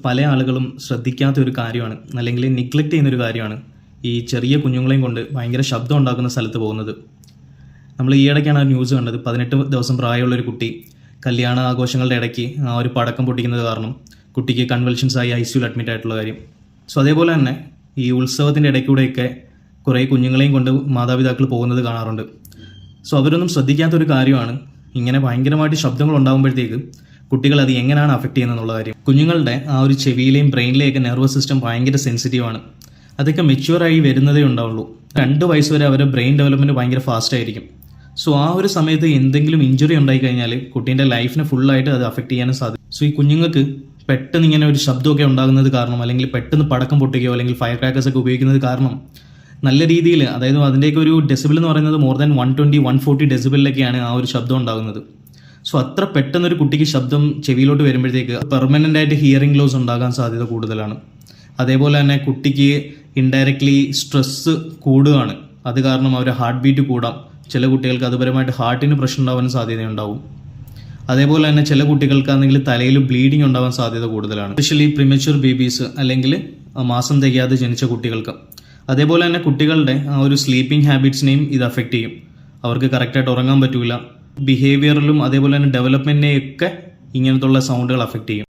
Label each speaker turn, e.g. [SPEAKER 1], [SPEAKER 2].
[SPEAKER 1] പല ആളുകളും ശ്രദ്ധിക്കാത്ത ഒരു കാര്യമാണ്, അല്ലെങ്കിൽ നിഗ്ലക്റ്റ് ചെയ്യുന്ന ഒരു കാര്യമാണ് ഈ ചെറിയ കുഞ്ഞുങ്ങളെയും കൊണ്ട് ഭയങ്കര ശബ്ദം ഉണ്ടാക്കുന്ന സ്ഥലത്ത് പോകുന്നത്. നമ്മൾ ഈയിടയ്ക്കാണ് ആ ന്യൂസ് കണ്ടത്. 18 ദിവസം പ്രായമുള്ളൊരു കുട്ടി കല്യാണ ആഘോഷങ്ങളുടെ ഇടയ്ക്ക് ആ ഒരു പടക്കം പൊട്ടിക്കുന്നത് കാരണം കുട്ടിക്ക് കൺവൽഷൻസ് ആയി ICUയിൽ അഡ്മിറ്റ് ആയിട്ടുള്ള കാര്യം. സോ അതേപോലെ തന്നെ ഈ ഉത്സവത്തിൻ്റെ ഇടയ്ക്കൂടെയൊക്കെ കുറേ കുഞ്ഞുങ്ങളെയും കൊണ്ട് മാതാപിതാക്കൾ പോകുന്നത് കാണാറുണ്ട്. സോ അവരൊന്നും ശ്രദ്ധിക്കാത്തൊരു കാര്യമാണ് ഇങ്ങനെ ഭയങ്കരമായിട്ട് ശബ്ദങ്ങൾ ഉണ്ടാകുമ്പോഴത്തേക്ക് കുട്ടികൾ അത് എങ്ങനെയാണ് അഫക്റ്റ് ചെയ്യുന്നത് എന്നുള്ള കാര്യം. കുഞ്ഞുങ്ങളുടെ ആ ഒരു ചെവിയിലെയും ബ്രെയിനിലെയൊക്കെ നെർവസ് സിസ്റ്റം ഭയങ്കര സെൻസിറ്റീവാണ്. അതൊക്കെ മെച്യൂറായി വരുന്നതേ ഉണ്ടാവുള്ളൂ. 2 വയസ്സ് വരെ അവരുടെ ബ്രെയിൻ ഡെവലപ്മെൻറ്റ് ഭയങ്കര ഫാസ്റ്റ് ആയിരിക്കും. സോ ആ ഒരു സമയത്ത് എന്തെങ്കിലും ഇഞ്ചുറി ഉണ്ടായിക്കഴിഞ്ഞാൽ കുട്ടീൻ്റെ ലൈഫിനെ ഫുള്ളായിട്ട് അത് അഫക്റ്റ് ചെയ്യാനും സാധിക്കും. സോ ഈ കുഞ്ഞുങ്ങൾക്ക് പെട്ടെന്ന് ഇങ്ങനെ ഒരു ശബ്ദമൊക്കെ ഉണ്ടാകുന്നത് കാരണം, അല്ലെങ്കിൽ പെട്ടെന്ന് പടക്കം പൊട്ടുകയോ അല്ലെങ്കിൽ ഫയർ ക്രാക്കേഴ്സ് ഒക്കെ ഉപയോഗിക്കുന്നത് കാരണം നല്ല രീതിയിൽ, അതായത് അതിൻ്റെയൊക്കെ ഒരു ഡെസിബിൾ എന്ന് പറയുന്നത് മോർ ദാൻ 120-140 ഡെസിബിളിലൊക്കെയാണ് ആ ഒരു ശബ്ദം ഉണ്ടാകുന്നത്. സോ അത്ര പെട്ടെന്നൊരു കുട്ടിക്ക് ശബ്ദം ചെവിയിലോട്ട് വരുമ്പോഴത്തേക്ക് പെർമനൻ്റ് ആയിട്ട് ഹിയറിംഗ് ലോസ് ഉണ്ടാകാൻ സാധ്യത കൂടുതലാണ്. അതേപോലെ തന്നെ കുട്ടിക്ക് ഇൻഡയറക്ട്ലി സ്ട്രെസ്സ് കൂടുകയാണ്. അത് കാരണം അവരുടെ ഹാർട്ട് ബീറ്റ് കൂടാം. ചില കുട്ടികൾക്ക് അതുപരമായിട്ട് ഹാർട്ടിന് പ്രശ്നം ഉണ്ടാവാൻ സാധ്യതയുണ്ടാവും. അതേപോലെ തന്നെ ചില കുട്ടികൾക്കാണെങ്കിൽ തലയിൽ ബ്ലീഡിങ് ഉണ്ടാവാൻ സാധ്യത കൂടുതലാണ്, എസ്പെഷ്യലി പ്രിമച്വർ ബേബീസ് അല്ലെങ്കിൽ മാസം തികയാതെ ജനിച്ച കുട്ടികൾക്ക്. അതേപോലെ തന്നെ കുട്ടികളുടെ ആ ഒരു സ്ലീപ്പിംഗ് ഹാബിറ്റ്സിനെയും ഇത് അഫക്റ്റ് ചെയ്യും. അവർക്ക് കറക്റ്റായിട്ട് ഉറങ്ങാൻ പറ്റില്ല. ബിഹേവിയറിലും അതേപോലെ തന്നെ ഡെവലപ്മെൻറ്റിനെയൊക്കെ ഇങ്ങനത്തുള്ള സൗണ്ടുകൾ അഫക്റ്റ് ചെയ്യും.